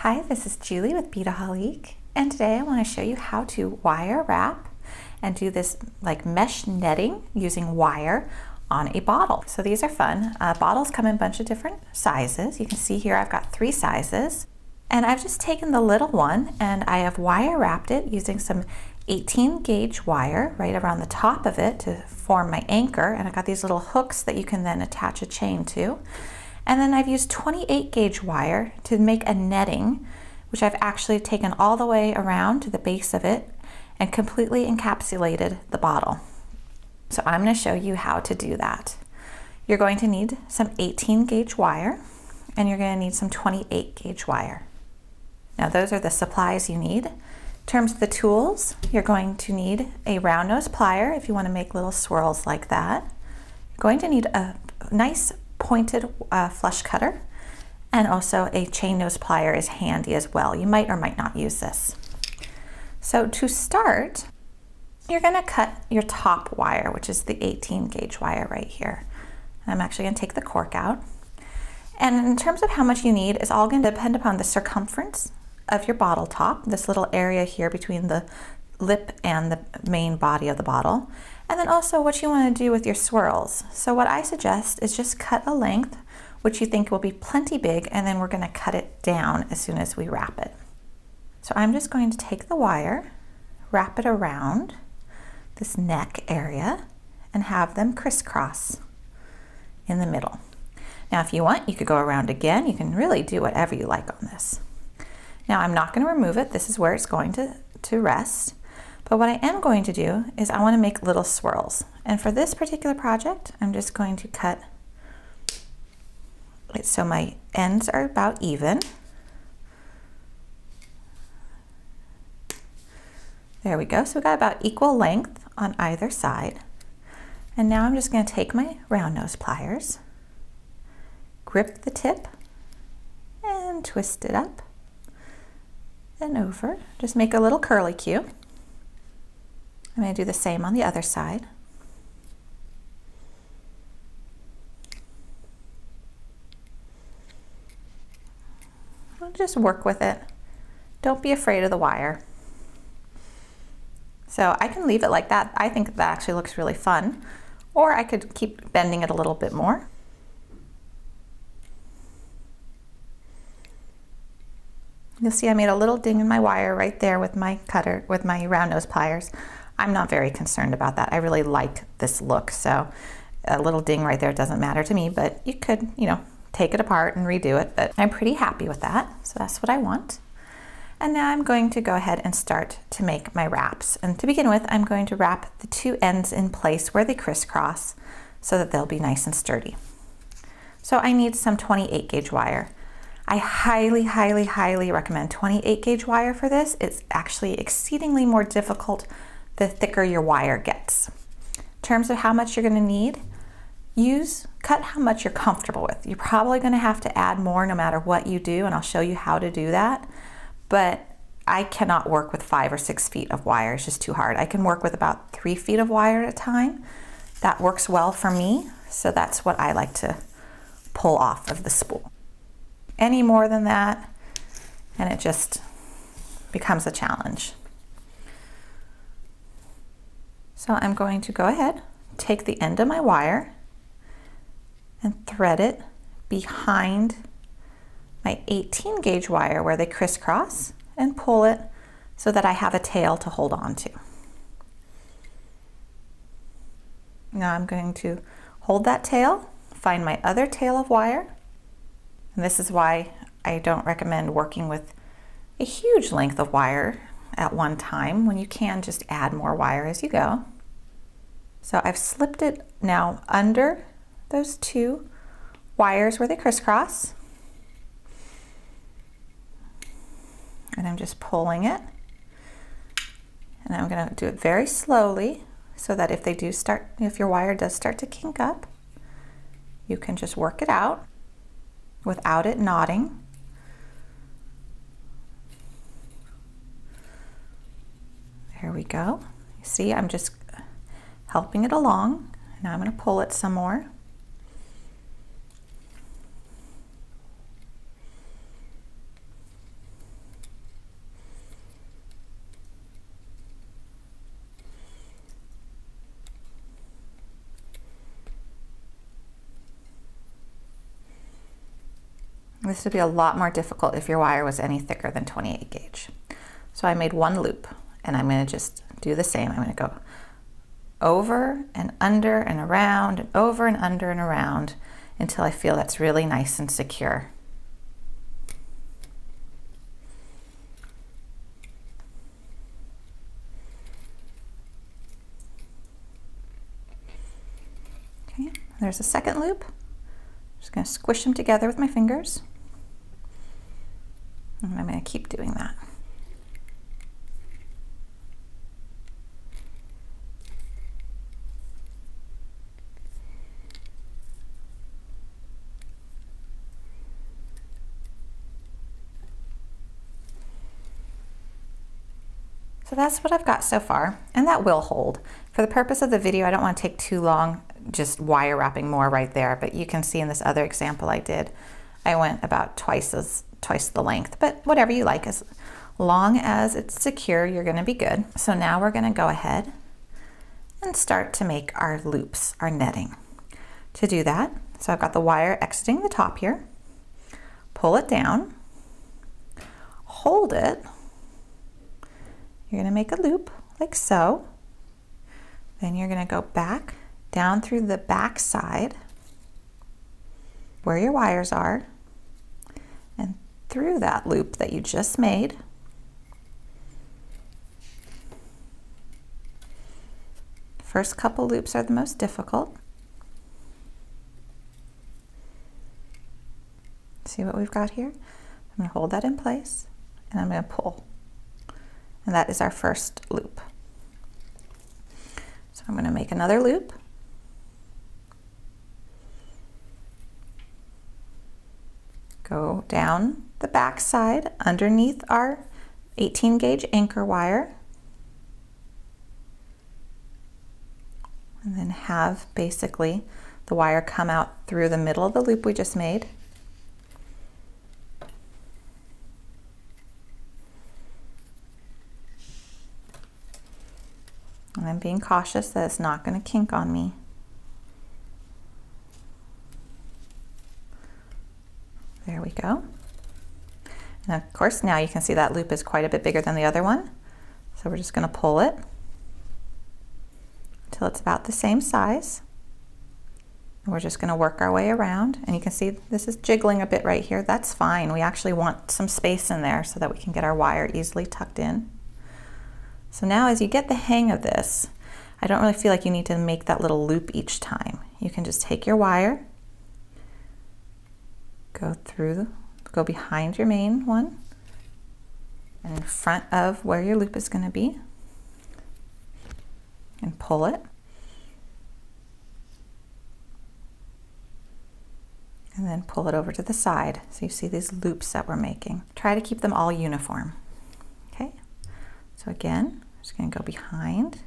Hi, this is Julie with Beadaholique, and today I want to show you how to wire wrap and do this like mesh netting using wire on a bottle. So these are fun. Bottles come in a bunch of different sizes. You can see here I've got 3 sizes, and I've just taken the little one and I have wire wrapped it using some 18 gauge wire right around the top of it to form my anchor, and I've got these little hooks that you can then attach a chain to. And then I've used 28 gauge wire to make a netting, which I've actually taken all the way around to the base of it and completely encapsulated the bottle. So I'm going to show you how to do that. You're going to need some 18 gauge wire, and you're going to need some 28 gauge wire. Now those are the supplies you need. In terms of the tools, you're going to need a round nose plier if you want to make little swirls like that. You're going to need a nice pointed flush cutter, and also a chain nose plier is handy as well. You might or might not use this. So to start, you're going to cut your top wire, which is the 18 gauge wire right here. I'm actually going to take the cork out. And in terms of how much you need, is all going to depend upon the circumference of your bottle top, this little area here between the lip and the main body of the bottle, and then also what you want to do with your swirls. So what I suggest is just cut a length which you think will be plenty big, and then we're going to cut it down as soon as we wrap it. So I'm just going to take the wire, wrap it around this neck area, and have them crisscross in the middle. Now if you want, you could go around again. You can really do whatever you like on this. Now I'm not going to remove it. This is where it's going to rest. But what I am going to do is I want to make little swirls. And for this particular project, I'm just going to cut it so my ends are about even. There we go. So we got about equal length on either side. And now I'm just going to take my round nose pliers, grip the tip, and twist it up and over. Just make a little curly cue. I'm going to do the same on the other side. I'll just work with it. Don't be afraid of the wire. So I can leave it like that. I think that actually looks really fun. Or I could keep bending it a little bit more. You'll see I made a little ding in my wire right there with my cutter, with my round nose pliers. I'm not very concerned about that. I really like this look, so a little ding right there doesn't matter to me, but you could, take it apart and redo it, but I'm pretty happy with that, so that's what I want. And now I'm going to go ahead and start to make my wraps. And to begin with, I'm going to wrap the 2 ends in place where they crisscross so that they'll be nice and sturdy. So I need some 28 gauge wire. I highly, highly, highly recommend 28 gauge wire for this. It's actually exceedingly more difficult the thicker your wire gets. In terms of how much you're going to need, cut how much you're comfortable with. You're probably going to have to add more no matter what you do, and I'll show you how to do that. But I cannot work with 5 or 6 feet of wire. It's just too hard. I can work with about 3 feet of wire at a time. That works well for me, so that's what I like to pull off of the spool. Any more than that, and it just becomes a challenge. So I'm going to go ahead, take the end of my wire and thread it behind my 18 gauge wire where they crisscross, and pull it so that I have a tail to hold on to. Now I'm going to hold that tail, find my other tail of wire, and this is why I don't recommend working with a huge length of wire at one time when you can just add more wire as you go. So I've slipped it now under those 2 wires where they crisscross, and I'm just pulling it, and I'm going to do it very slowly so that if your wire does start to kink up, you can just work it out without it knotting. There we go. You see, I'm just helping it along. Now I'm going to pull it some more. This would be a lot more difficult if your wire was any thicker than 28 gauge. So I made one loop, and I'm going to just do the same. I'm going to go over and under and around and over and under and around until I feel that's really nice and secure. Okay, there's a second loop. Just going to squish them together with my fingers. And I'm going to keep doing that. So that's what I've got so far, and that will hold. For the purpose of the video, I don't want to take too long just wire wrapping more right there, but you can see in this other example I did, I went about twice the length, but whatever you like, as long as it's secure, you're going to be good. So now we're going to go ahead and start to make our loops, our netting. To do that, so I've got the wire exiting the top here, pull it down, hold it. You're going to make a loop like so. Then you're going to go back down through the back side where your wires are and through that loop that you just made. First couple loops are the most difficult. See what we've got here? I'm going to hold that in place and I'm going to pull. And that is our first loop. So I'm going to make another loop. Go down the back side underneath our 18 gauge anchor wire. And then have basically the wire come out through the middle of the loop we just made. And I'm being cautious that it's not going to kink on me. There we go. And of course now you can see that loop is quite a bit bigger than the other one. So we're just going to pull it until it's about the same size. And we're just going to work our way around. And you can see this is jiggling a bit right here. That's fine. We actually want some space in there so that we can get our wire easily tucked in. So now as you get the hang of this, I don't really feel like you need to make that little loop each time. You can just take your wire, go behind your main one, and in front of where your loop is going to be, and pull it. And then pull it over to the side. So you see these loops that we're making. Try to keep them all uniform. Okay, so again, I'm just going to go behind.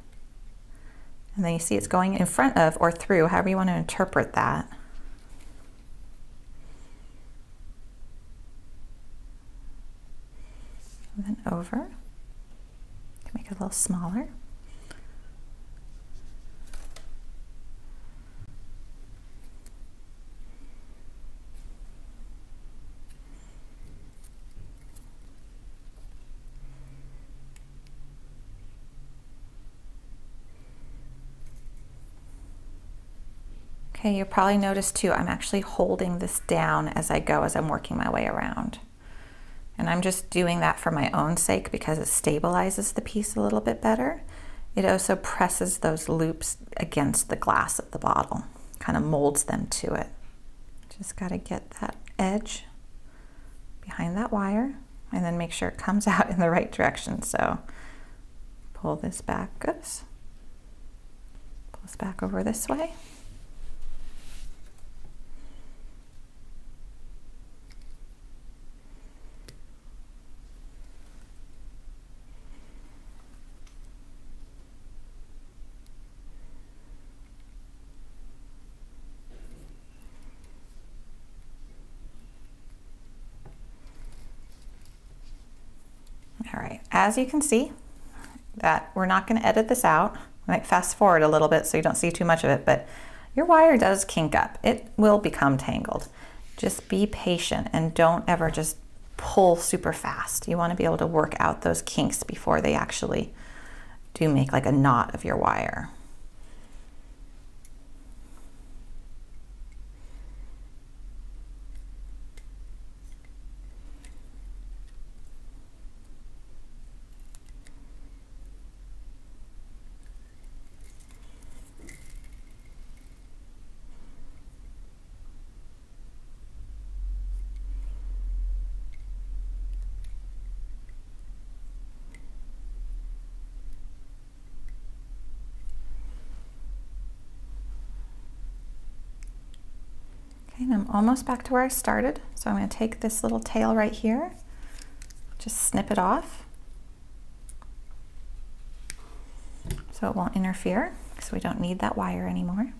And then you see it's going in front of or through, however you want to interpret that. And then over, to make it a little smaller. Okay, you'll probably notice too, I'm actually holding this down as I go, as I'm working my way around. And I'm just doing that for my own sake because it stabilizes the piece a little bit better. It also presses those loops against the glass of the bottle, kind of molds them to it. Just got to get that edge behind that wire and then make sure it comes out in the right direction. So pull this back, oops, pull this back over this way. All right, as you can see, that we're not going to edit this out. I might fast forward a little bit so you don't see too much of it, but your wire does kink up. It will become tangled. just be patient and don't ever just pull super fast. You want to be able to work out those kinks before they actually do make like a knot of your wire. And I'm almost back to where I started. So I'm going to take this little tail right here, just snip it off so it won't interfere, because we don't need that wire anymore.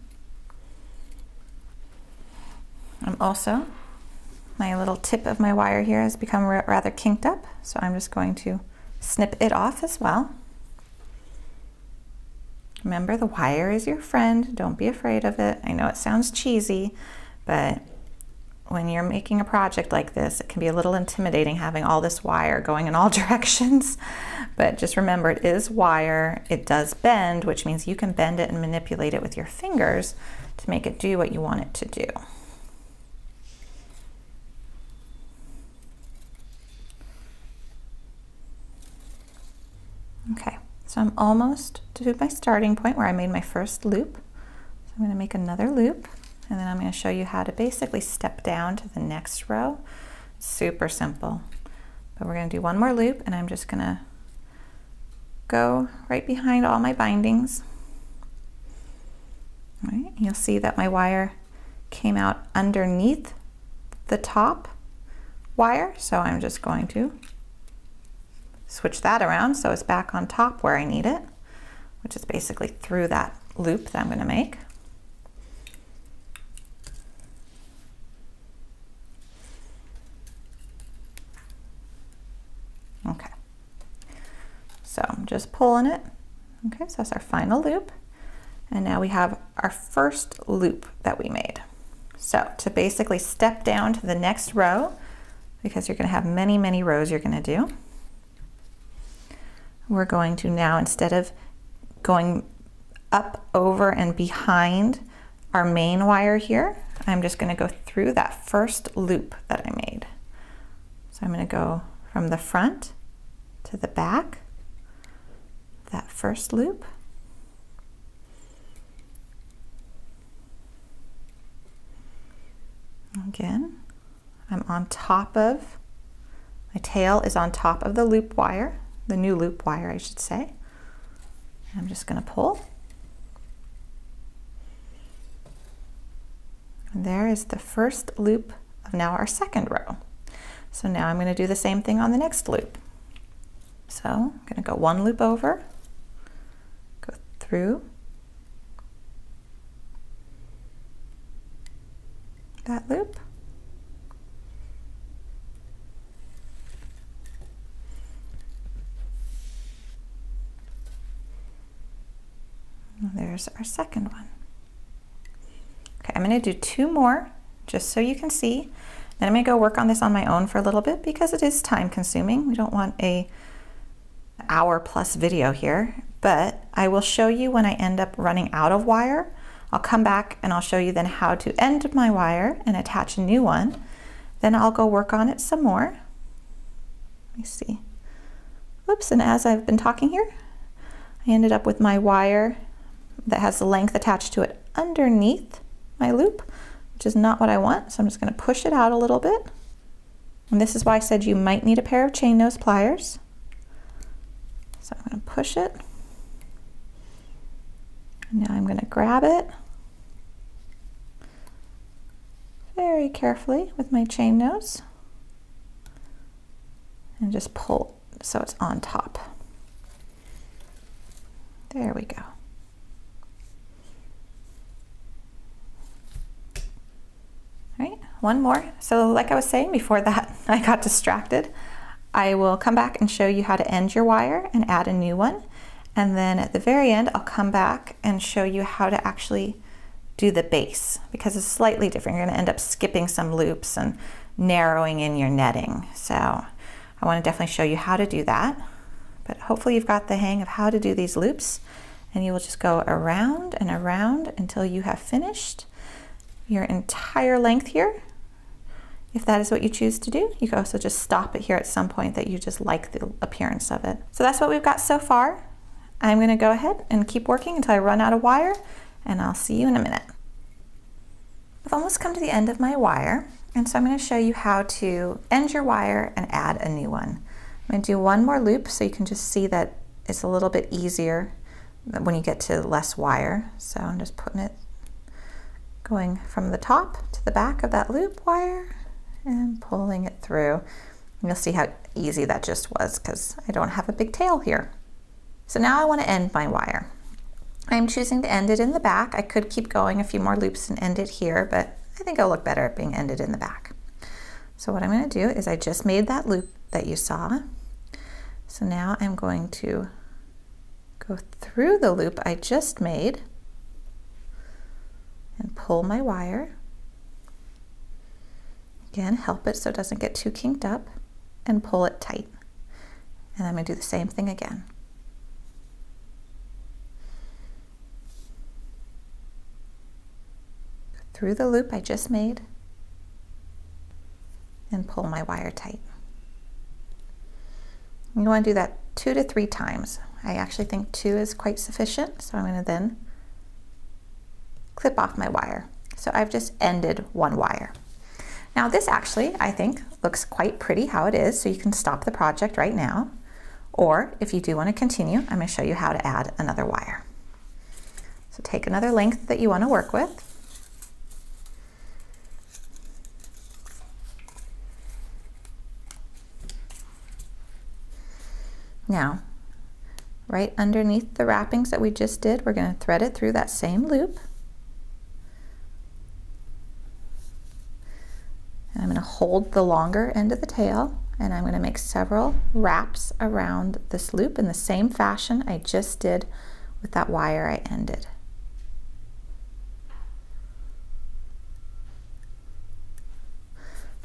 I'm also, my little tip of my wire here has become rather kinked up, so I'm just going to snip it off as well. Remember, the wire is your friend. Don't be afraid of it. I know it sounds cheesy, but when you're making a project like this, it can be a little intimidating having all this wire going in all directions. But just remember, it is wire. It does bend, which means you can bend it and manipulate it with your fingers to make it do what you want it to do. Okay, so I'm almost to my starting point where I made my first loop. So I'm going to make another loop. And then I'm going to show you how to basically step down to the next row. Super simple. But we're going to do one more loop, and I'm just going to go right behind all my bindings. All right, you'll see that my wire came out underneath the top wire, so I'm just going to switch that around so it's back on top where I need it, which is basically through that loop that I'm going to make. Okay, so I'm just pulling it. Okay, so that's our final loop. And now we have our first loop that we made. So to basically step down to the next row, because you're going to have many, many rows you're going to do, we're going to now, instead of going up, over, and behind our main wire here, I'm just going to go through that first loop that I made. So I'm going to go from the front to the back, that first loop. Again, I'm on top of, my tail is on top of the loop wire, the new loop wire I should say. I'm just going to pull. And there is the first loop of now our second row. So now I'm going to do the same thing on the next loop. So I'm going to go one loop over, go through that loop, and there's our second one. Okay, I'm going to do two more just so you can see. Then I'm going to go work on this on my own for a little bit because it is time consuming. We don't want an hour-plus video here, but I will show you when I end up running out of wire. I'll come back and I'll show you then how to end my wire and attach a new one. Then I'll go work on it some more. Let me see. Oops, and as I've been talking here, I ended up with my wire that has the length attached to it underneath my loop, which is not what I want. So I'm just going to push it out a little bit. And this is why I said you might need a pair of chain nose pliers. So I'm going to push it. And now I'm going to grab it very carefully with my chain nose and just pull so it's on top. There we go. All right, one more. So like I was saying before that, I got distracted. I will come back and show you how to end your wire and add a new one. And then at the very end, I'll come back and show you how to actually do the base because it's slightly different. You're going to end up skipping some loops and narrowing in your netting. So I want to definitely show you how to do that. But hopefully you've got the hang of how to do these loops, and you will just go around and around until you have finished your entire length here. If that is what you choose to do, you can also just stop it here at some point that you just like the appearance of it. So that's what we've got so far. I'm going to go ahead and keep working until I run out of wire, and I'll see you in a minute. I've almost come to the end of my wire, and so I'm going to show you how to end your wire and add a new one. I'm going to do one more loop so you can just see that it's a little bit easier when you get to less wire. So I'm just putting it going from the top to the back of that loop wire and pulling it through. You'll see how easy that just was because I don't have a big tail here. So now I want to end my wire. I'm choosing to end it in the back. I could keep going a few more loops and end it here, but I think it'll look better at being ended in the back. So what I'm going to do is I just made that loop that you saw. So now I'm going to go through the loop I just made and pull my wire. Again, help it so it doesn't get too kinked up, and pull it tight. And I'm going to do the same thing again. Through the loop I just made and pull my wire tight. You want to do that 2 to 3 times. I actually think 2 is quite sufficient, so I'm going to then clip off my wire. So I've just ended one wire. Now this actually, I think, looks quite pretty how it is, so you can stop the project right now. Or if you do want to continue, I'm going to show you how to add another wire. So take another length that you want to work with. Now, right underneath the wrappings that we just did, we're going to thread it through that same loop. And I'm going to hold the longer end of the tail, and I'm going to make several wraps around this loop in the same fashion I just did with that wire I ended.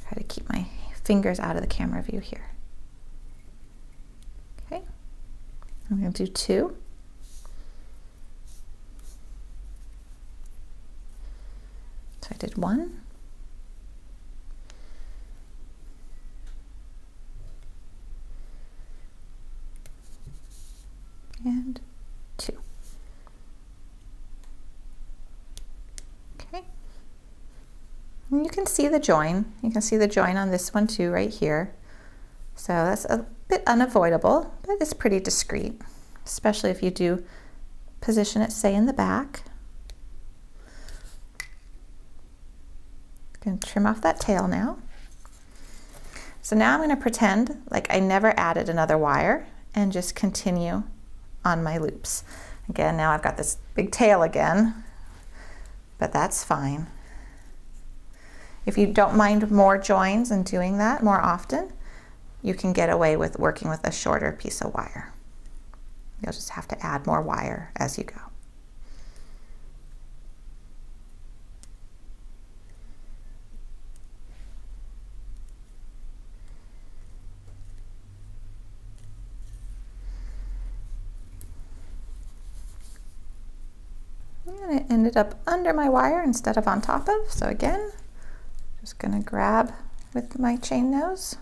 Try to keep my fingers out of the camera view here. Okay, I'm going to do 2. So I did 1. And 2. Okay. And you can see the join. You can see the join on this one too, right here. So that's a bit unavoidable, but it's pretty discreet, especially if you do position it, say, in the back. I'm going to trim off that tail now. So now I'm going to pretend like I never added another wire and just continue on my loops. Again, now I've got this big tail again, but that's fine. If you don't mind more joins and doing that more often, you can get away with working with a shorter piece of wire. You'll just have to add more wire as you go. And it ended up under my wire instead of on top of, so again, just going to grab with my chain nose,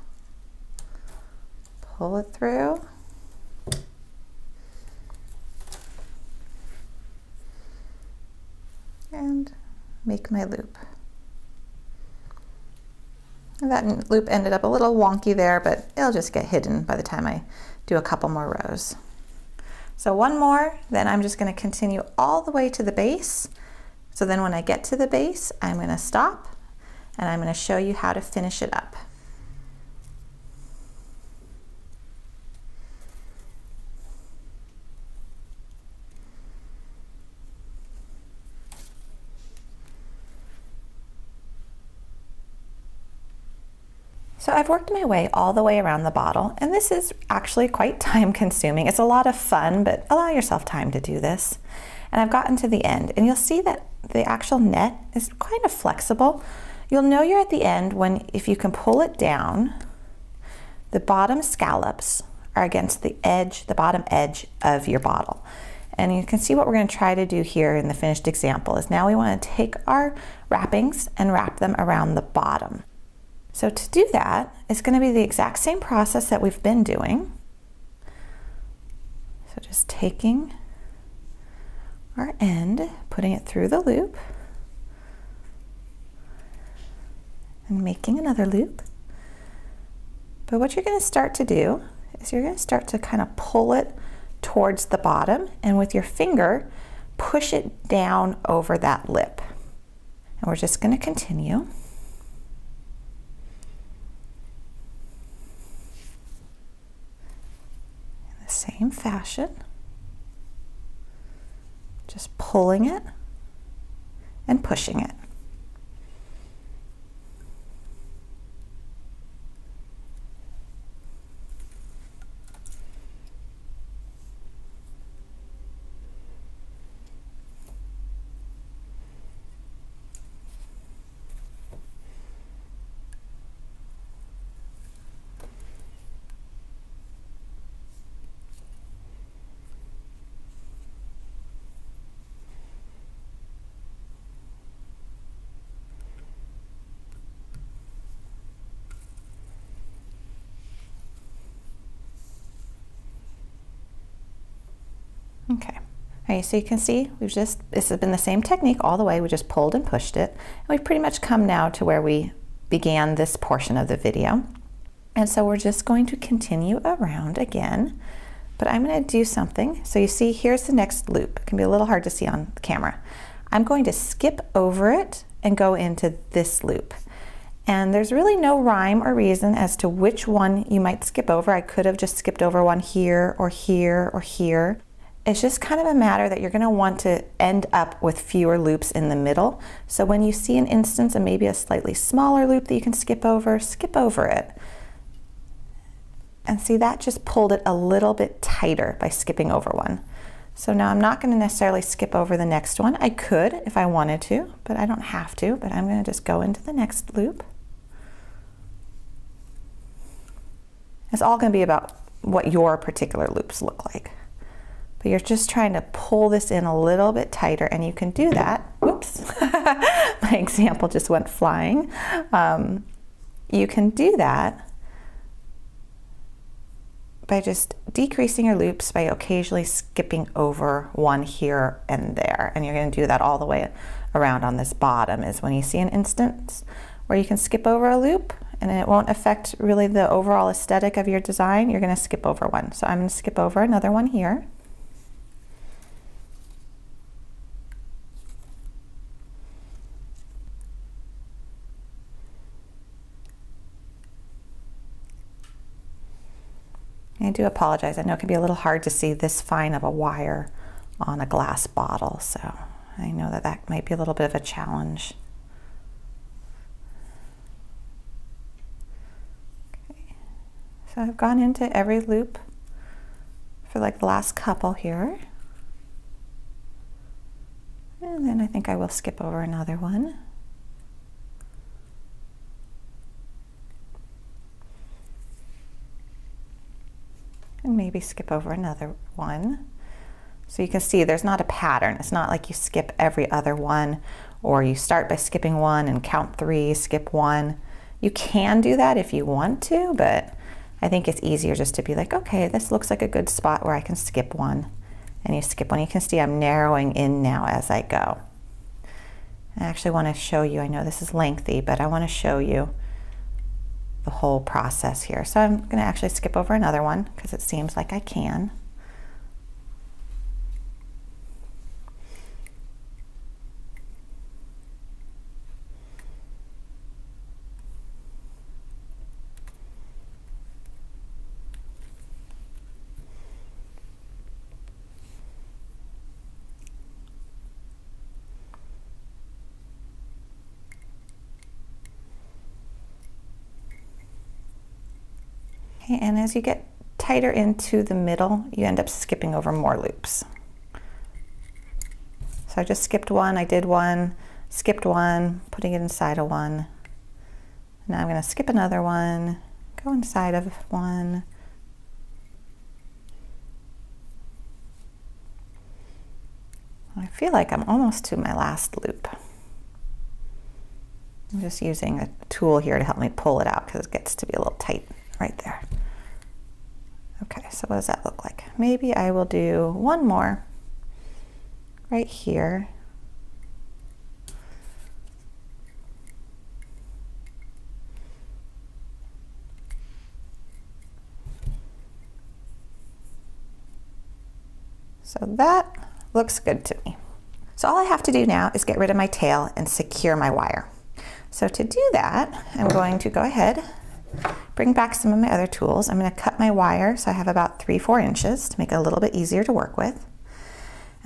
pull it through, and make my loop. And that loop ended up a little wonky there, but it'll just get hidden by the time I do a couple more rows. So one more, then I'm just going to continue all the way to the base. So then when I get to the base, I'm going to stop and I'm going to show you how to finish it up. So I've worked my way all the way around the bottle, and this is actually quite time consuming. It's a lot of fun, but allow yourself time to do this. And I've gotten to the end, and you'll see that the actual net is kind of flexible. You'll know you're at the end when, if you can pull it down, the bottom scallops are against the edge, the bottom edge of your bottle. And you can see what we're going to try to do here in the finished example is now we want to take our wrappings and wrap them around the bottom. So to do that, it's going to be the exact same process that we've been doing. So just taking our end, putting it through the loop, and making another loop. But what you're going to start to do is you're going to start to kind of pull it towards the bottom, and with your finger push it down over that lip. And we're just going to continue. In the same fashion, just pulling it and pushing it. Okay, all right, so you can see this has been the same technique all the way. We just pulled and pushed it. And we've pretty much come now to where we began this portion of the video. And so we're just going to continue around again, but I'm going to do something. So you see, here's the next loop. It can be a little hard to see on the camera. I'm going to skip over it and go into this loop. And there's really no rhyme or reason as to which one you might skip over. I could have just skipped over one here or here or here. It's just kind of a matter that you're going to want to end up with fewer loops in the middle. So when you see an instance and maybe a slightly smaller loop that you can skip over it. And see, that just pulled it a little bit tighter by skipping over one. So now I'm not going to necessarily skip over the next one. I could if I wanted to, but I don't have to. But I'm going to just go into the next loop. It's all going to be about what your particular loops look like. But you're just trying to pull this in a little bit tighter, and you can do that. Whoops, my example just went flying. You can do that by just decreasing your loops by occasionally skipping over one here and there. And you're going to do that all the way around on this bottom, is when you see an instance where you can skip over a loop and it won't affect really the overall aesthetic of your design, you're going to skip over one. So I'm going to skip over another one here. I do apologize. I know it can be a little hard to see this fine of a wire on a glass bottle, so I know that that might be a little bit of a challenge. Okay. So I've gone into every loop for like the last couple here. And then I think I will skip over another one. And maybe skip over another one. So you can see there's not a pattern. It's not like you skip every other one, or you start by skipping one and count 3, skip 1. You can do that if you want to, but I think it's easier just to be like, okay, this looks like a good spot where I can skip one. And you skip one. You can see I'm narrowing in now as I go. I actually want to show you, I know this is lengthy, but I want to show you the whole process here. So I'm going to actually skip over another one because it seems like I can. Okay, and as you get tighter into the middle, you end up skipping over more loops. So I just skipped one, I did one, skipped one, putting it inside of one. Now I'm going to skip another one, go inside of one. I feel like I'm almost to my last loop. I'm just using a tool here to help me pull it out because it gets to be a little tight right there. Okay, so what does that look like? Maybe I will do one more right here. So that looks good to me. So all I have to do now is get rid of my tail and secure my wire. So to do that, I'm going to go ahead, bring back some of my other tools. I'm going to cut my wire so I have about 3-4 inches to make it a little bit easier to work with.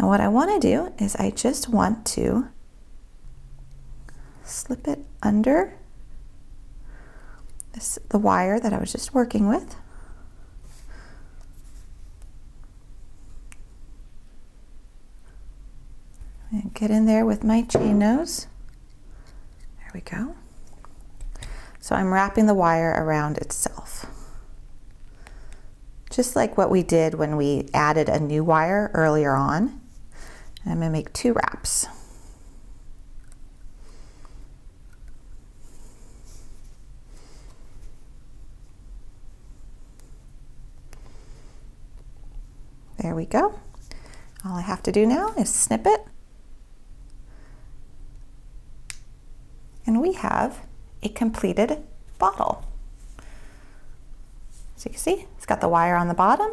And what I want to do is I just want to slip it under the wire that I was just working with. And get in there with my chain nose. There we go. So I'm wrapping the wire around itself. Just like what we did when we added a new wire earlier on. And I'm going to make 2 wraps. There we go. All I have to do now is snip it. And we have a completed bottle. So you can see, it's got the wire on the bottom,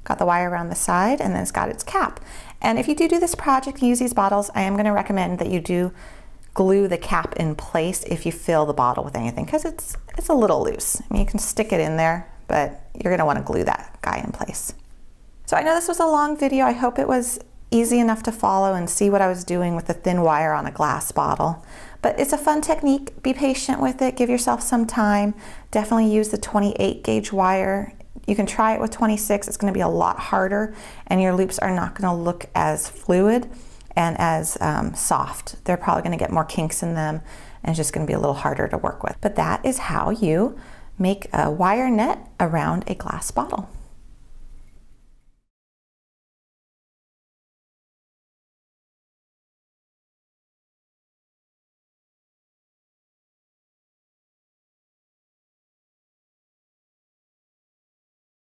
got the wire around the side, and then it's got its cap. And if you do this project and use these bottles, I am going to recommend that you do glue the cap in place if you fill the bottle with anything, because it's a little loose. I mean, you can stick it in there, but you're going to want to glue that guy in place. So I know this was a long video. I hope it was easy enough to follow and see what I was doing with the thin wire on a glass bottle. But it's a fun technique. Be patient with it. Give yourself some time. Definitely use the 28 gauge wire. You can try it with 26. It's going to be a lot harder, and your loops are not going to look as fluid and as soft. They're probably going to get more kinks in them, and it's just going to be a little harder to work with. But that is how you make a wire net around a glass bottle.